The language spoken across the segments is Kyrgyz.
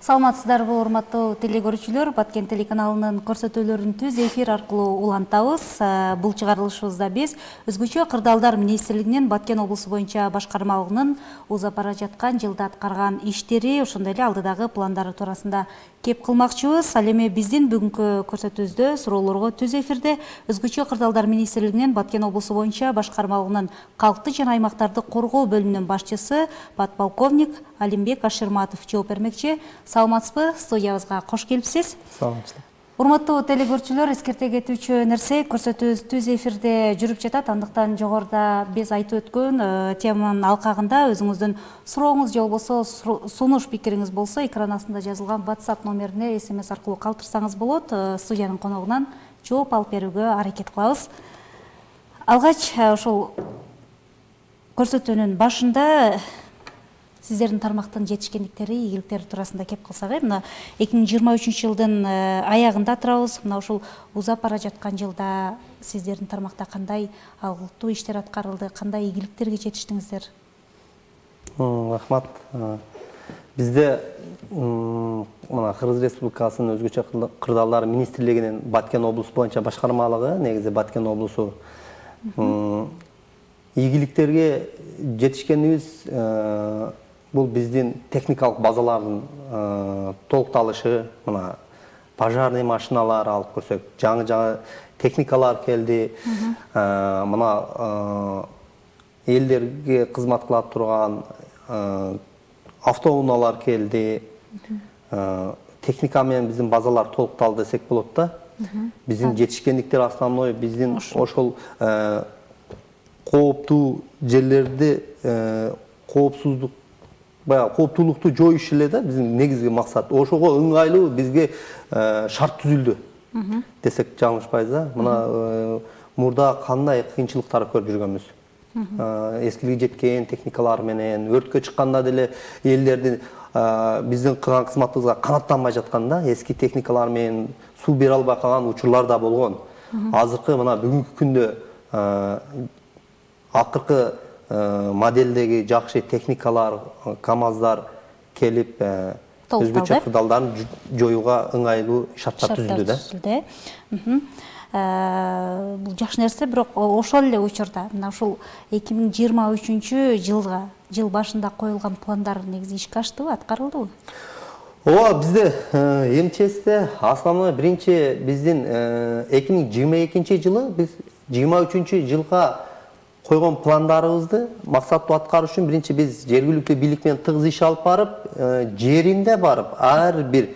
Саламатсыздарбы, урматтуу телегөрүүчүлөр, Баткен телеканалынын көрсөтүүлөрүн түз эфир аркылуу улантабыз. Бул чыгарылышыбызда биз өзгөчө кырдаалдар министрлигинин Баткен облусу боюнча башкармалыгынын узап бара жаткан жылда аткарган иштери, ошондой эле алдыдагы пландары туурасында кеп кылмакчыбыз. Ал эми биздин бүгүнкү көрсөтүүбүздө суроолорго түз эфирде өзгөчө кырдаалдар министрлигинин Баткен облусу боюнча башкармалыгынын калкты жана аймактарды коргоо бөлүмүнүн башчысы подполковник Алимбек Ашырматов жооп бермекчи. Саламатсызбы, студиябызга кош келипсиз. Саламатчылык. Урматтуу телегөрүүчүлөр, эскерте кетүүчү нерсе, көрсөтүүбүз түз эфирде жүрүп жатат. Андыктан жогоруда биз айтып өткөн теманын алкагында өзүңүздүн сурооңуз же болбосо сунуш пикириңиз болсо, экран астында жазылган WhatsApp номерине SMS аркылуу калтырсаңыз болот. Студиянын коногунан жооп алып берүүгө аракет кылабыз. Алгач ошол көрсөтүүнүн башында сиздердин тармактын жетишкендиктери, ийгиликтери туурасында кеп кылсак, мына 2023 жылдын аягында турабыз. Мына ушул узап бара жаткан жылда сиздердин тармакта кандай алгылыктуу иштер аткарылды, кандай ийгиликтерге жетиштиңиздер? Рахмат. Бизде мына Кыргыз Республикасынын өзгөчө кырдаалдар министрлигинин Баткен облусу боюнча башкармалыгы, негизи Баткен облусу ийгиликтерге жетишкенибиз бул биздин техникалык базалардын толукталышы, мына пожарный машиналар алып көрсөк, жаңы техникалар келди. Мына элдерге кызмат кыла турган автоунаалар келди. Техника менен биздин базалар толукталды десек болот да. Биздин жетишкендиктер основной биздин ошол кооптуу жерлерди кооптуулукту жоюш эле да биздин негизги максат. Ошого ыңгайлуу бизге шарт түзүлдү десек жаңылышпайбыз да. Мына мурда кандай кыйынчылыктар көрүп жүргөнбүз. Эскилиги жеткен техникалар менен өрткө чыкканда деле элдердин биздин кылган кызматыбызга канаттанбай жатканда, эски техникалар менен суу бере албай калган учурлар да болгон. Азыркы мына бүгүнкү күндө акыркы моделдеги жакшы техникалар, КАМАЗдар келип, өзгөчө кырдаалдарын жоюуга ыңгайлуу шарттар түзүлдү да. Бул жакшы нерсе, бирок ошол эле учурда мына ушул 2023 жылга, жыл башында коюлган пландар негизи ишке аштыбы, аткарылдыбы? Ооба, бизде МЧСте основной биринчи биздин 2022 жылы биз 23 жылга койгон пландарыбызды максаттуу аткаруу үчүн биринчи биз жергиликтүү бийлик менен тыгыз иш алып барып, жеринде барып ар бир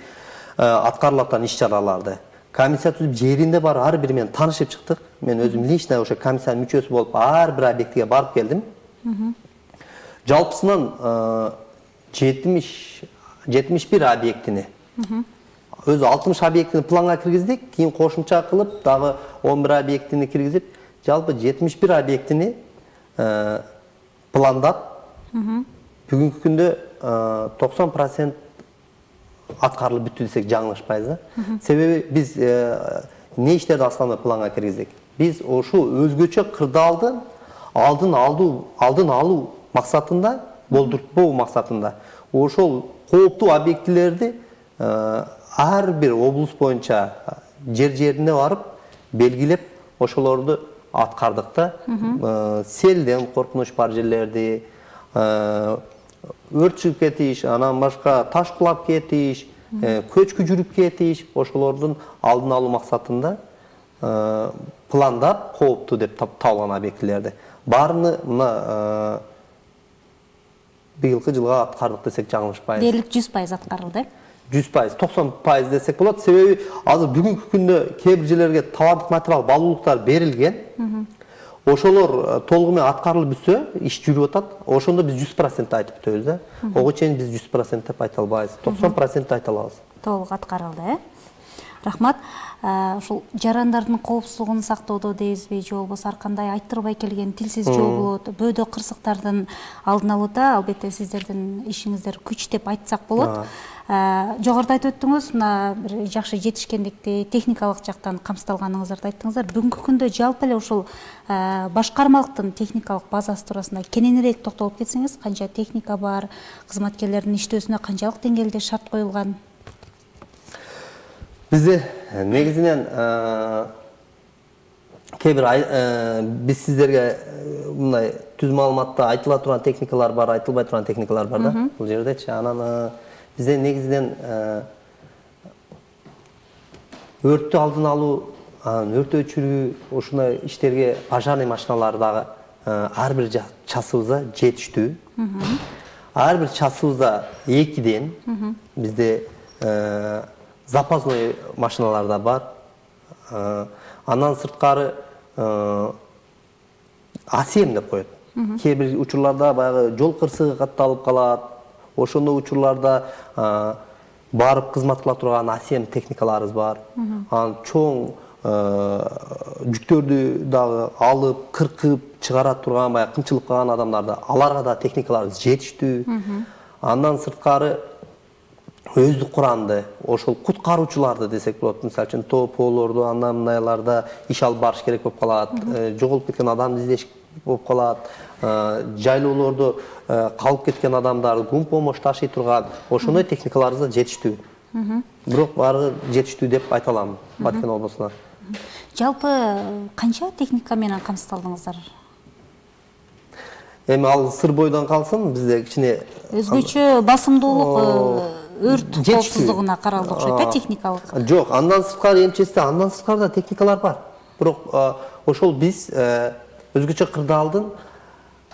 аткарылып иш-чараларды комиссия түзүп жеринде барып ар бири менен таанышып чыктык. Мен өзүм лично ошо комиссиянын мүчөсү болуп ар бир объектиге барып келдим. Жалпысынан 71 объектини, өзү 60 объектини планга киргиздик, кийин кошумча кылып дагы 11 объектини киргизип, жалпы 71 объектини пландап, бүгүнкү күндө 90% аткарылып бүттү десек жаңылышпайбыз да. Себеби биз не иштерди основной планга киргиздик? Биз ошол өзгөчө кырдаалдын алдын алуу максатында, болдуртпоо максатында ошол кооптуу объектилерди ар бир облус боюнча жерине барып белгилеп, ошолорду аткардык да. Селден коркунуч бар жерлерди, өрт чыгып кетиш, анан башка таш кулап кетиш, көчкү жүрүп кетиш, ошолордун алдын алуу максатында пландап, кооптуу деп табылган объектилерди баарыны мына быйылкы жылга аткардык десек жаңылышпайбыз. Дээрлик 100% аткарылды. 100%, 90% десек болот. Себеби азыр бүгүнкү күндө кээ бир жерлерге талаптык материал, балуулуктар берилген. Ошолор толугу менен аткарылып бүтсө, иш жүрүп атат. Ошондо биз 100% айтып өтөбүз да. Ого чейин биз 100% деп айта албайбыз. 90% айта алабыз. Толук аткарылды, Рахмат. Ушул жарандардын коопсуздугун сактоодо дейбизби, же болбосо ар кандай айттырбай келген тилсиз жол болот, бөөдө кырсыктардын алдын алууда албетте сиздердин ишиңиздер күч деп айтсак болот. Жогоруда айтып өттүңүз, мына бир жакшы жетишкендикти, техникалык жактан камсыздалганыңыздарды айттыңыздар. Бүгүнкү күндө жалпы эле ушул башкармалыктын техникалык базасы туурасында кененирээк токтолуп кетсеңиз, канча техника бар, кызматкерлердин иштөөсүнө канчалык деңгээлде шарт коюлган? Bizde negizinen biz sizlerge bunday tüz malumatda aytıla turan teknikalar var, aytılbay turan teknikalar var da bu жерде. Anan bizde negizinen örtü aldın alu, örtü öçürүү, oşuna işlerge пожарный машиналардагы ар бир часыбызда жетиштүү. Ар бир часыбызда 2ден bizde запасной машиналарда бар. Андан сырткары ASEM деп коет. Кээ бир учурларда баягы жол кырсыгы катталып калат. Ошондой учурларда барып кызмат кыла турган ASEM техникаларыбыз бар. Анан чоң жүктөрдү дагы алып, кыркып чыгара турган баягы кыйынчылык калган адамдарда аларга да техникаларыбыз жетиштүү. Андан сырткары өздүк курамды, ошол куткаруучуларды десек болот. Мисалы үчүн тополорду, андан мындайларда иш алып барыш керек болуп калат, жоголуп кеткен адамды издеш болуп калат, жайлоолордо калып кеткен адамдарды гум помощь ташый турган, ошондой техникаларыбыз да жетиштүү. Бирок баары жетиштүү деп айта алам Баткен облусуна. Жалпы канча техника менен камсыздалдыңыздар? Эми ал сыр бойдон калсын, бизде кичине өзгөчө басымдуулук өрт коопсуздугуна каралды окшойт, техникалык. Жок, андан сырткары эмчесте, андан сырткары да техникалар бар. Бирок ошол биз өзгөчө кырдаалдын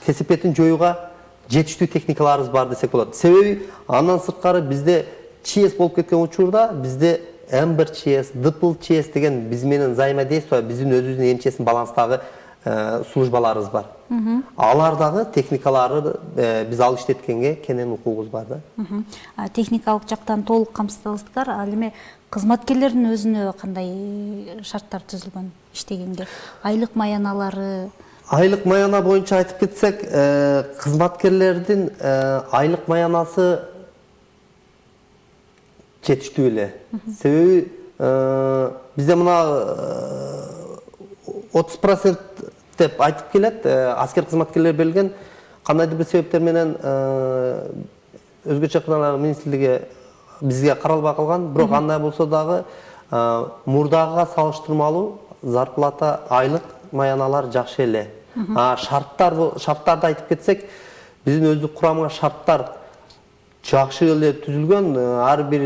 кесипетин жоюуга жетиштүү техникаларыбыз бар десек болот. Себеби андан сырткары бизде ЧС болуп кеткен учурда бизде М1 ЧС, ДПЛ ЧС деген биз менен взаимодействие, биздин өзүбүздүн эмчесин баланстагы службаларыбыз бар. Алардагы техникаларды биз алып иштеткенге кенен укугубуз бар да. Техникалык жактан толук камсыздалдыңыздар. Ал эми кызматкерлердин өзүнө кандай шарттар түзүлгөн иштегенге? Айлык маяналары? Айлык маяна боюнча айтып кетсек, кызматкерлердин айлык маянасы жетиштүү эле. Себеби бизде мына 30% деп айтып келет, аскер кызматкерлер берилген. Кандайдыр бир себептер менен өзгөчө кырдаалдар министрлиги бизге каралбай калган. Бирок андай болсо дагы мурдагыга салыштырмалуу зарплата, айлык маяналар жакшы эле. Шарттарды айтып кетсек, биздин өздүк курамга шарттар жакшы эле түзүлгөн. Ар бир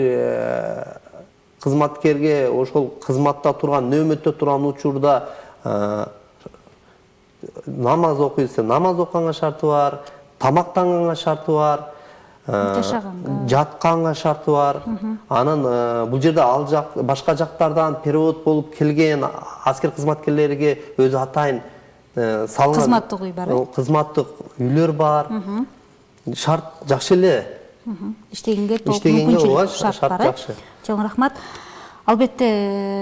кызматкерге ошол кызматта турган, нөөмөттө турган учурда намаз окуйса, намаз окуганга шарты бар, тамактанганга шарты бар, жатканга шарты бар. Анан бул жерде ал жак башка жактардан перевод болуп келген аскер кызматкерлерге өзү атайын салган кызматтык үй бар. Кызматтык үйлөр бар. Шарт жакшы эле. Иштегенге толук мүмкүнчүлүк шарт бар. Чоң рахмат. Албетте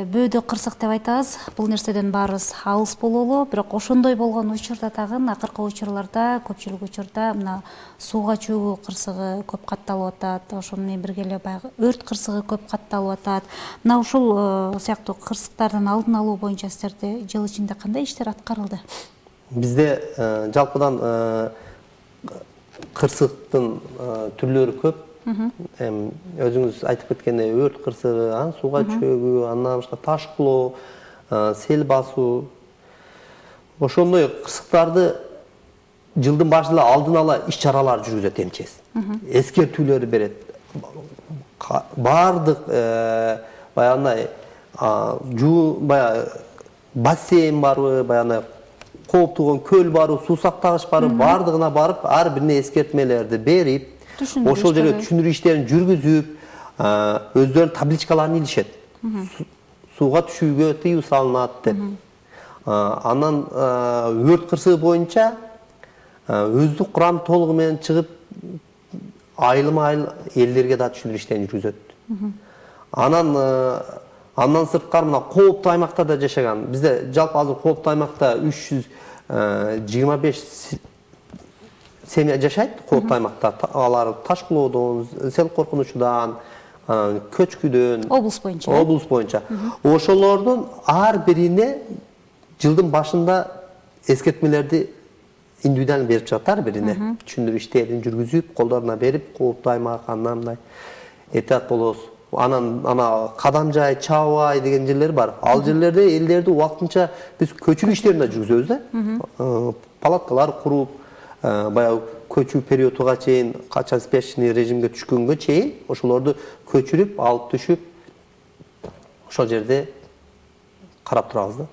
бөөдө кырсык деп айтабыз. Бул нерседен баарыбыз алыс бололу, бирок ошондой болгон учурда дагы акыркы учурларда, көпчүлүк учурда мына сууга чөгүү кырсыгы көп катталып атат. Ошону менен бирге эле баягы өрт кырсыгы көп катталып атат. Мына ушул сыяктуу кырсыктардын алдын алуу боюнча сиздерде жыл ичинде кандай иштер аткарылды? Бизде жалпыдан кырсыктын түрлөрү көп. Өзүңүз айтып кеткендей өрт кырсыгы, сууга чөгүү, андан башка ташкылоо, сел басуу. Ошондой кырсыктарды жылдын башында алдын ала иш чаралар жүргүзөт эмчес. Эскертүүлөр берет. Бардык баягындай бассейн барбы, баягындай кооптуган көл барбы, суу сактагыч барбы, бардыгына барып, ар бирине эскертмелерди берип, ошол жерге түшүндүрүү иштерин жүргүзүп, өздөрүнүн табличкаларын илишет. Сууга түшүүгө тыюу салынат деп. Анан өрт кырсыгы боюнча өздүк курам толугу менен чыгып, айылма-айыл элдерге да түшүндүрүү иштерин жүргүзөт. Андан сырткары мына кооптуу аймактарда жашаган. Бизде жалпы азыр кооптуу аймакта 325 семья жашайт. Кооптуу аймакта алар ташкылоодон, сел коркунучудан, көчкүдөн, облус боюнча. Облус боюнча. Ошолордун ар бирине жылдын башында эскертмелерди индивидуально берип чыгат ар бирине. Түшүндүрүү иштерин жүргүзүп, колдоруна берип, кооптуу аймак, анандай этат болосуз. Анан Кадамжай, Чабай деген жерлер бар. Ал жерлерде элдерди убактынча биз көчүрүү иштерин да жүргүзөбүз да. Палаткалар куруп, баягы көчүү периодуга чейин, качан спешный режимге түшкөнгө чейин ошолорду көчүрүп, алып түшүп, ошол жерде карап турабыз да.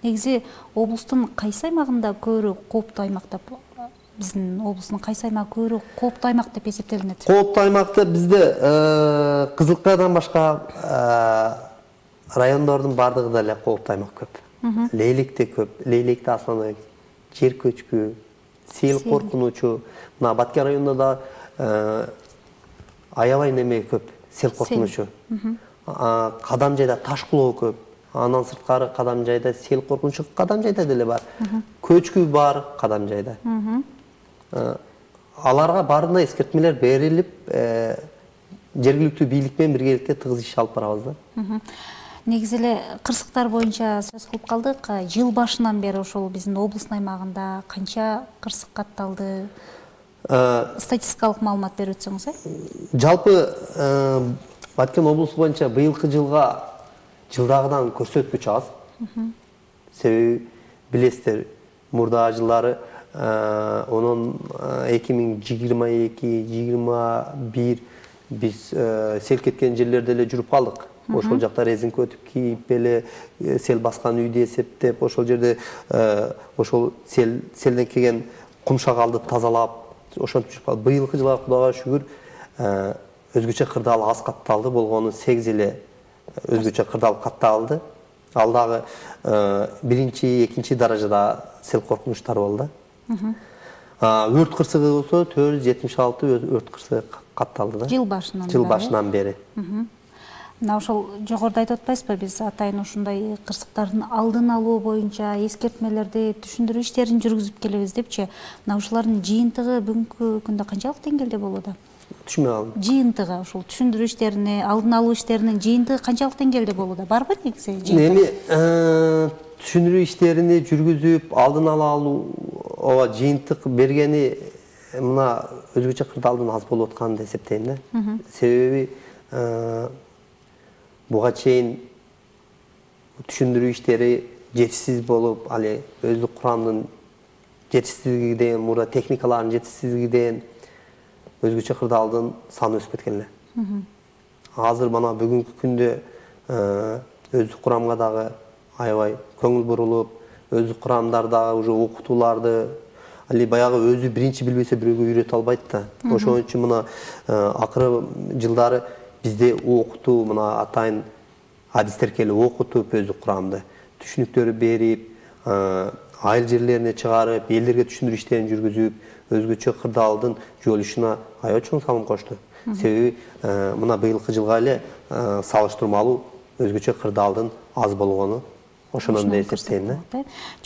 Негизи облустун кайсы аймагында көбүрөөк кооптуу аймак деп, биздин облустун кайсы аймагы көбүрөөк кооптуу аймак деп эсептелинет? Кооптуу аймакта бизде Кызылкаядан башка райондордун бардыгы да эле кооптуу аймак көп. Лейликте көп. Лейликте основной жер көчкү, сел коркунучу. Мына Баткен районунда да аябай неме көп, сел коркунучу. Кадамжайда Ташкулоо көп. Андан сырткары Кадамжайда сел коркунучу, Кадамжайда деле бар. Көчкү бар Кадамжайда. Аларга баарына эскертмелер берилип, жергиликтүү бийлик менен биргеликте тыгыз иш алып барабыз да. Негизи эле кырсыктар боюнча сөз кылып калдык. Жыл башынан бери ошол биздин облустун аймагында канча кырсык катталды? Статистикалык маалымат берип өтсөңүз, Жалпы Баткен облусу боюнча быйылкы жылга жылдагыдан көрсөткүч аз. Себеби билесиздер, мурда жылдары онун 2022-21 биз сел кеткен жерлерде эле жүрүп калдык. Ошол жакта резинка өтүп кийип эле сел баскан үйдү эсептеп, ошол жерде ошол селден келген кумшагалды тазалап, ошентип жүрүп калдык. Быйылкы жылга Кудайга шүгүр өзгөчө кырдаал аз катталды, болгону 8 эле өзгөчө кырдаал катталды. Ал дагы биринчи, экинчи даражада сел коркунучтар болду. Өрт кырсыгы болсо 476 өрт кырсыгы катталды да. Жыл башынан бери. Мына ошол жогоруда айтып атпайсызбы, биз атайын ушундай кырсыктардын алдын алуу боюнча эскертмелерди, түшүндүрүү иштерин жүргүзүп келебиз депчи. Мына ушулардын жыйынтыгы бүгүнкү күндө канчалык деңгээлде болууда? Түшүнбөй калдым. Жыйынтыгы, ушул түшүндүрүү иштерине, алдын алуу иштеринин жыйынтыгы канчалык деңгээлде болууда? Барбы негизи жыйынтыгы? Түшүндүрүү иштерини жүргүзүп, алдын алуу, жыйынтык бергени мына өзгөчө кырдаалдын аз болуп атканын эсептейм да. Себеби буга чейин түшүндүрүү иштери жетишсиз болуп, али өздүк курамдын жетишсиздигинен, мурда техникалардын жетишсиздигинен өзгөчө кырдаалдын саны өсүп кеткен эле. Азыр мына бүгүнкү күндө өздүк курамга дагы аябай көңүл бурулуп, өздүк курамдардагы уже окутууларды али баягы өзү биринчи билбесе бирөөгө үйрөтө албайт да. Ошон үчүн мына акыры жылдары бизде окутуу, мына атайын адистер келип окутуп, өздүк курамды түшүнүктөрү берип, айыл жерлерине чыгарып, элдерге түшүндүрүү иштерин жүргүзүп, өзгөчө кырдаалдын жойулушуна аябай чоң салым кошту. Себеби мына быйылкы жылга эле салыштырмалуу өзгөчө кырдаалдын аз болгону ошондон да эсептейм да.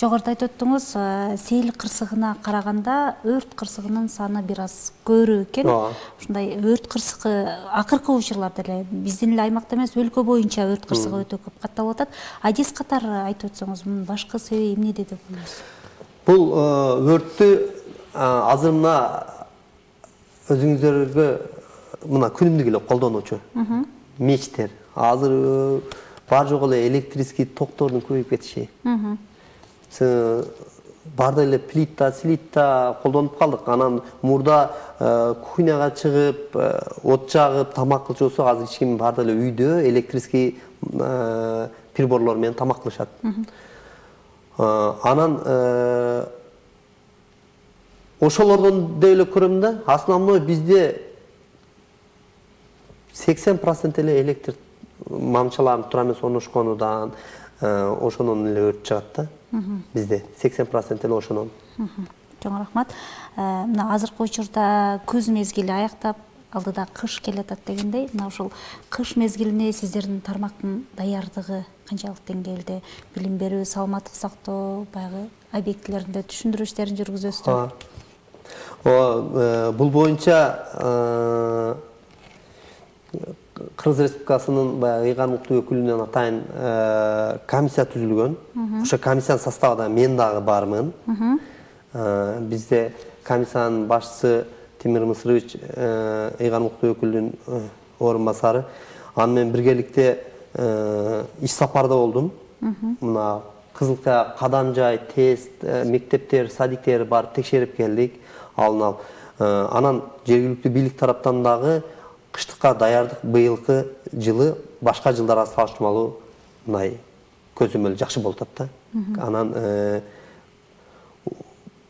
Жогоруда айтып өттүңүз, сел кырсыгына караганда өрт кырсыгынын саны бир аз көбүрөөк экен. Ушундай өрт кырсыгы акыркы учурларда эле биздин эле аймакта эмес, өлкө боюнча өрт кырсыгы өтө көп катталып атат. Адис катары айтып өтсөңүз, мунун башкы себеби эмнеде деп ойлойсуз? Бул өрттү азыр мына өзүңүздөргө мына күнүмдүк эле колдонуучу мечтер. Азыр бар жок эле электрический токтордун көбөйүп кетиши. Барда эле плита, слита колдонуп калдык. Анан мурда кухняга чыгып, от жагып, тамак кылчу болсо, азыр эч ким барда эле үйдө электрический приборлор менен тамак кылышат. Анан ошолордон да эле көрөм да, основной бизде 80% эле электр мамчаларын туура эмес орношконудан ошонун эле өрт чыгат да. Бизде 80% эле ошонун. Чоң рахмат. Мына азыркы учурда күз мезгили аяктап, алдыда кыш келатат дегендей, мына ошол кыш мезгилине сиздердин тармактын даярдыгы канчалык деңгээлде? Билим берүү, саламаттык сактоо, баягы объектилеринде түшүндүрүү иштерин жүргүзөсүздөр? Бул боюнча Кыргыз Республикасынын баягы ыйгарым укуктуу өкүлүнөн атайын комиссия түзүлгөн. Ошо комиссиянын составында мен дагы бармын. Бизде комиссиянын башчысы Тимир Мысырович ыйгарым укуктуу өкүлүнүн орун басары. Аны менен биргеликте иш сапарда болдум. Мына Кызыл Кая, Кадамжай, Тест, мектептер, садиктер барып текшерип келдик. Алын анан жергиликтүү бийлик тараптан дагы кыштыкка даярдык быйылкы жылы башка жылдарга салыштырмалуу мындай көзөмөл жакшы болуп атат да. Анан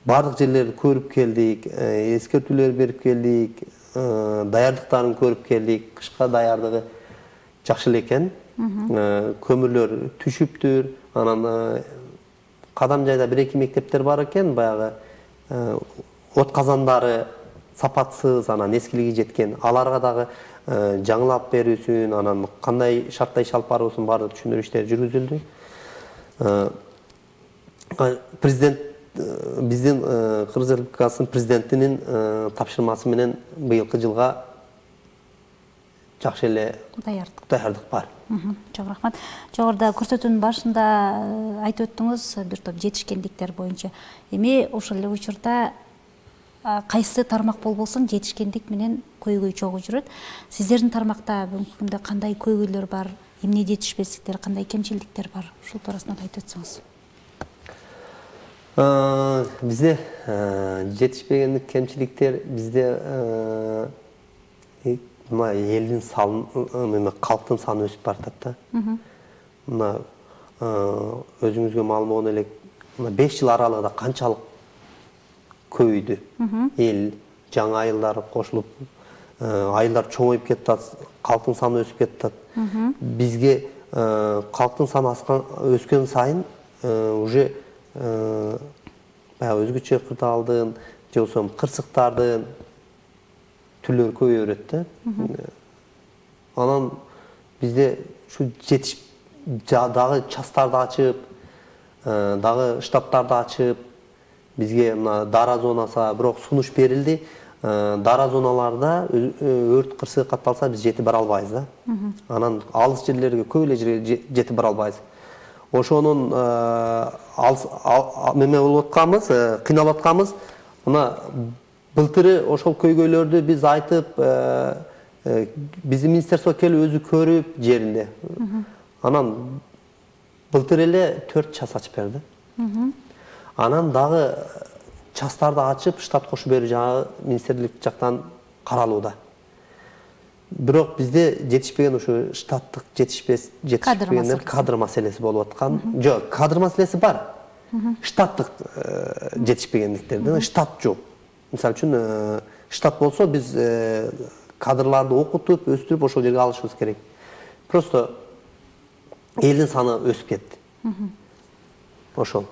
бардык жерлерди көрүп келдик, эскертүүлөр берип келдик, даярдыктарын көрүп келдик. Кышка даярдыгы жакшы эле экен. Көмүрлөр түшүптүр. Анан Кадамжайда 1-2 мектептер бар экен, баягы от казандары сапатсыз, анан эскилиги жеткен. Аларга дагы жаңылап берүүсүн, анан кандай шартта иш алып баруусун бардык түшүндүрүү иштери жүргүзүлдү. Президент биздин Кыргыз Республикасынын президентинин тапшырмасы менен быйылкы жылга жакшы эле даярдык бар. Чоң рахмат. Жогоруда көрсөтүүнүн башында айтып өттүңүз бир топ жетишкендиктер боюнча. Эми ошол эле учурда кайсы тармак болбосун жетишкендик менен көйгөй чогуу жүрөт. Сиздердин тармакта бүгүнкү күндө кандай көйгөйлөр бар, эмне жетишпестиктер, кандай кемчиликтер бар? Ушул туурасында айтып өтсөңүз. Бизде жетишпегендик кемчиликтер бизде мына элдин саны, калктын саны өсүп баратат да. Мына өзүңүзгө маалым болгон эле 5 жыл аралыгында канчалык көбөйдү. Эл жаңы айылдар кошулуп, айылдар чоңоюп кетип атат, калктын саны өсүп кетип атат. Бизге калктын саны өскөн сайын уже баягы өзгөчө кырдаалдын же болбосо кырсыктардын түрлөрү көбөйө берет да. Анан бизде ушу жетиш дагы частарды ачып, дагы штабтарды ачып, бизге мына дара зонасы бирок сунуш берилди. Дара зоналарда өрт кырсыгы катталса биз жетип бара албайбыз да. Анан алыс жерлерге көп эле жерге жетип бара албайбыз. Ошонун неме болуп атканбыз, кыйналып атканбыз. Мына былтыры ошол көйгөйлөрдү биз айтып, биздин министерство келип өзү көрүп жеринде. Анан былтыр эле 4 час ачып берди. Анан дагы частарды ачып, штат кошуп берүү жагы министрлик жактан каралууда. Бирок бизде жетишпеген ушу штаттык жетишпегендер кадр маселеси болуп аткан. Жок, кадр маселеси бар. Штаттык жетишпегендиктердин штат жок. Мисалы үчүн штат болсо биз кадрларды окутуп, өстүрүп ошол жерге алышыбыз керек. Просто элдин саны өсүп кетти. Ошол.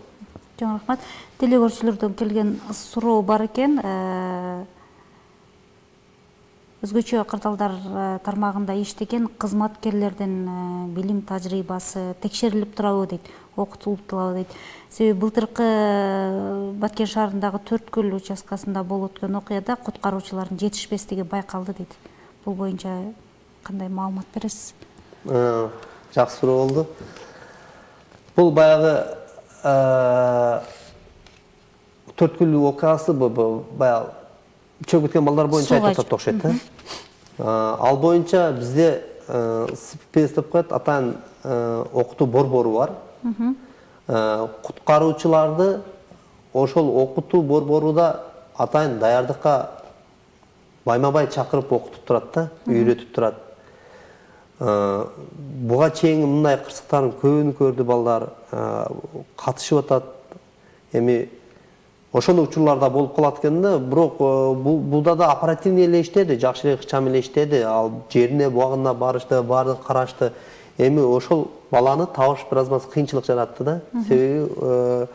Чоң рахмат. Телегөрчүлөрдөн келген суроо бар экен. Өзгөчө кырдаалдар тармагында иштеген кызматкерлердин билим тажрыйбасы текшерилип турабы дейт, окутулуп турабы дейт. Себеби былтыркы Баткен шаарындагы Төрткөл участкасында болуп өткөн окуяда куткаруучулардын жетишпестиги байкалды дейт. Бул боюнча кандай маалымат бересиз? Жакшы суроо болду. Бул баягы Төрткөл окуясы баягы чөгүп кеткен балдар боюнча айтып атат окшойт да. Ал боюнча бизде СПС деп коет, атайын окутуу борбору бар. Куткаруучуларды ошол окутуу борборуда атайын даярдыкка байма-бай чакырып окутуп турат да, үйрөтүп турат. Буга чейин мындай кырсыктардын көбүн көрдү балдар, катышып атат. Эми ошондой учурларда болуп калат экен да, бирок булда да оперативный эле иштеди, жакшы эле ыкчам эле иштеди. Ал жерине буагына барышты, баардык карашты. Эми ошол баланы табыш бир аз маз кыйынчылык жаратты да. Себеби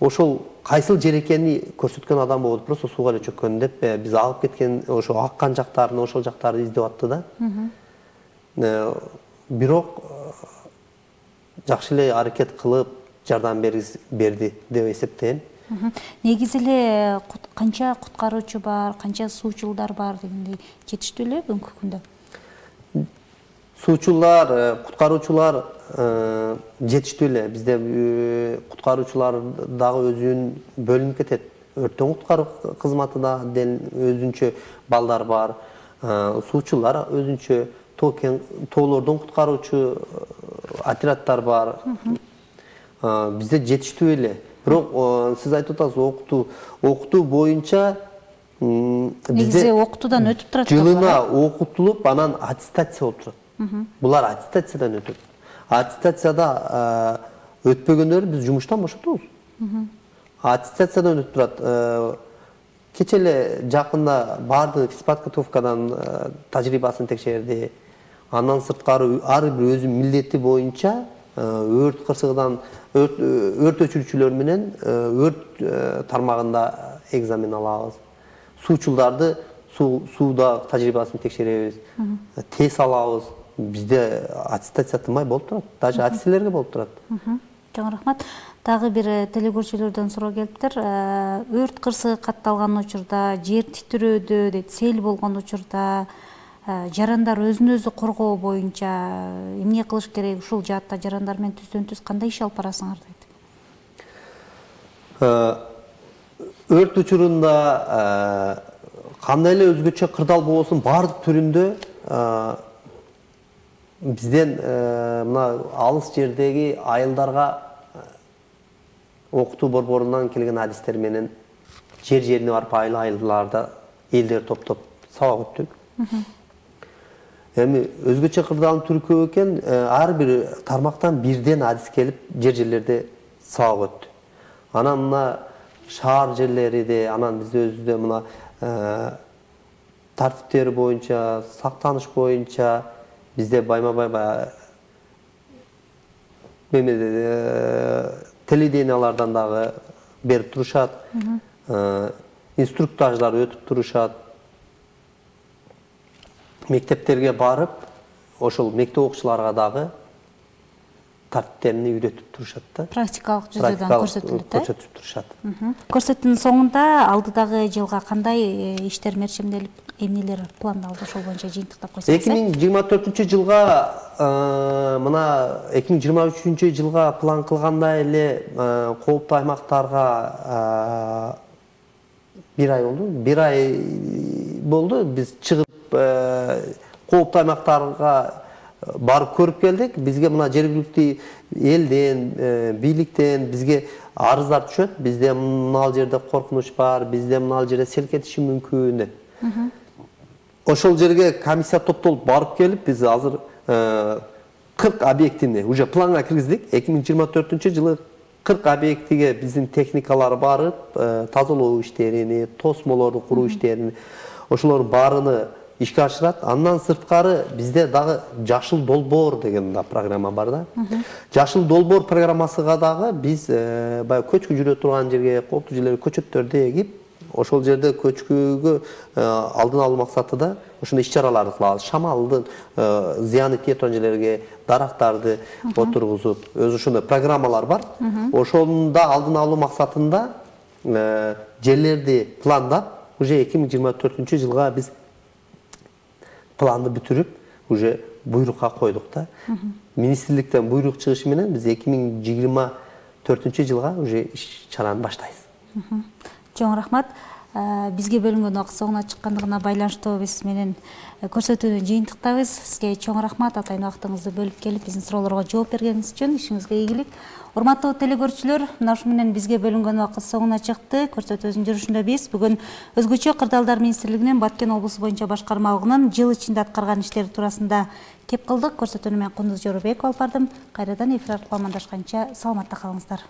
ошол кайсыл жер экенин көрсөткөн адам болду, просто сууга эле чөккөн деп биз агып кеткен ошо аккан жактарын, ошол жактарды издеп атты да. Бирок жакшы эле аракет кылып жардам берди деп эсептейм. Негизи эле канча куткаруучу бар, канча суучулдар бар дегендей жетиштүү эле бүгүнкү күндө? Суучулар, куткаруучулар жетиштүү эле. Бизде куткаруучулар дагы өзүнүн бөлүнүп кетет. Өрттөн куткаруу кызматы да өзүнчө балдар бар. Суучулар өзүнчө тоолордон куткаруучу отряддар бар. Бизде жетиштүү эле. Бирок сиз айтып атасыз, окутуу боюнча негизи окутуудан өтүп турат. Жылына окутулуп, анан аттестация болуп турат. Булар аттестациядан өтөт. Аттестацияда өтпөгөндөр биз жумуштан бошотобуз. Аттестациядан өтүп турат. Кече эле жакында барды физподготовкадан тажрыйбасын текшерди. Андан сырткары ар бир өзүнүн милдети боюнча өрт кырсыгынан өрт өчүрүүчүлөр менен өрт тармагында экзамен алабыз. Суучулдарды сууда тажрыйбасын текшеребиз. Тест алабыз. Бизде аттестация тынбай болуп турат. Даже офицерлерге болуп турат. Чоң рахмат. Дагы бир телегөрүүчүлөрдөн суроо келиптир. Өрт кырсыгы катталган учурда, жер титирөөдө, дейт, сел болгон учурда жарандар өзүн өзү коргоо боюнча эмне кылыш керек? Ушул жаатта жарандар менен түздөн-түз кандай иш алып барасыңар дейт? Өрт учурунда кандай эле өзгөчө кырдаал болбосун баардык түрүндө бизден мына алыс жердеги айылдарга окутуу борборунан келген адистер менен жер-жерине барып айыл-айылдарда элдер топтоп сабак өттүк. Эми өзгөчө кырдаалдын түрү көп экен, ар бир тармактан бирден адис келип жер-жерлерде сабак өттү. Анан мына шаар жерлериде, анан бизде өзүбүздө мына тартиптери боюнча, сактаныш боюнча бизде байма-бай телевидениялардан дагы берип турушат, инструктаждар өтүп турушат. Мектептерге барып, ошол мектеп окуучуларга дагы тартиптерин үйрөтүп турушат да. Практикалык жүзөдөн көрсөтүлөт, көрсөтүп турушат. Көрсөтүүнүн соңунда алдыдагы жылга кандай иштер мерчемделип, эмнелер пландалды, ошол боюнча жыйынтыктап койсоңуз. 2024-жылга мына 2023-жылга план кылгандай эле кооптуу аймактарга бир ай болду. Бир ай болду. Биз чыгып кооптуу аймактарга барып көрүп келдик. Бизге мына жергиликтүү элден, бийликтен бизге арыздар түшөт. Бизде мына жерде коркунуч бар, бизде мына жерде сел кетиши мүмкүн деп. Ошол жерге комиссия топтолуп барып келип, биз азыр 40 объектини уже планга киргиздик. 2024-жылы 40 объектиге биздин техникалар барып, тазалоо иштерини, тосмолорду куруу иштерин, ошолордун баарыны ишке ашырат. Андан сырткары бизде дагы Жашыл долбоор деген да программа бар да. Жашыл долбоор программасыга дагы биз баягы көчкү жүрө турган жерге, кооптуу жерлерге көчөттөрдү эгип, ошол жерде көчкүгө алдын алуу максатында ошондой иш-чараларды кылабыз. Шамалдын зыяны тие турган жерлерге дарактарды отургузуп, өзү ошондой программалар бар. Ошондо алдын алуу максатында жерлерди пландап, уже 2024-жылга биз планды бүтүрүп, уже буйрукка койдук да. Министрликтен буйрук чыгышы менен биз 2024-жылга уже иш-чараны баштайбыз. Чоң рахмат. Бизге бөлүнгөн убакыт соңуна чыккандыгына байланыштуу биз менен көрсөтүүнү жыйынтыктабыз. Сизге чоң рахмат, атайын убактыңызды бөлүп келип биздин суроолорго жооп бергениңиз үчүн. Ишиңизге ийгилик. Урматтуу телекөрүүчүлөр, мына ушу менен бизге бөлүнгөн убакыт соңуна чыкты. Көрсөтүүбүздүн жүрүшүндө биз бүгүн өзгөчө кырдаалдар министрлигинин Баткен облусу боюнча башкармалыгынын жыл ичинде аткарган иштери туурасында кеп кылдык. Көрсөтүүнү мен Кундуз Жоробекова алып бардым. Кайрадан эфир аркылуу амандашканча саламатта калыңыздар.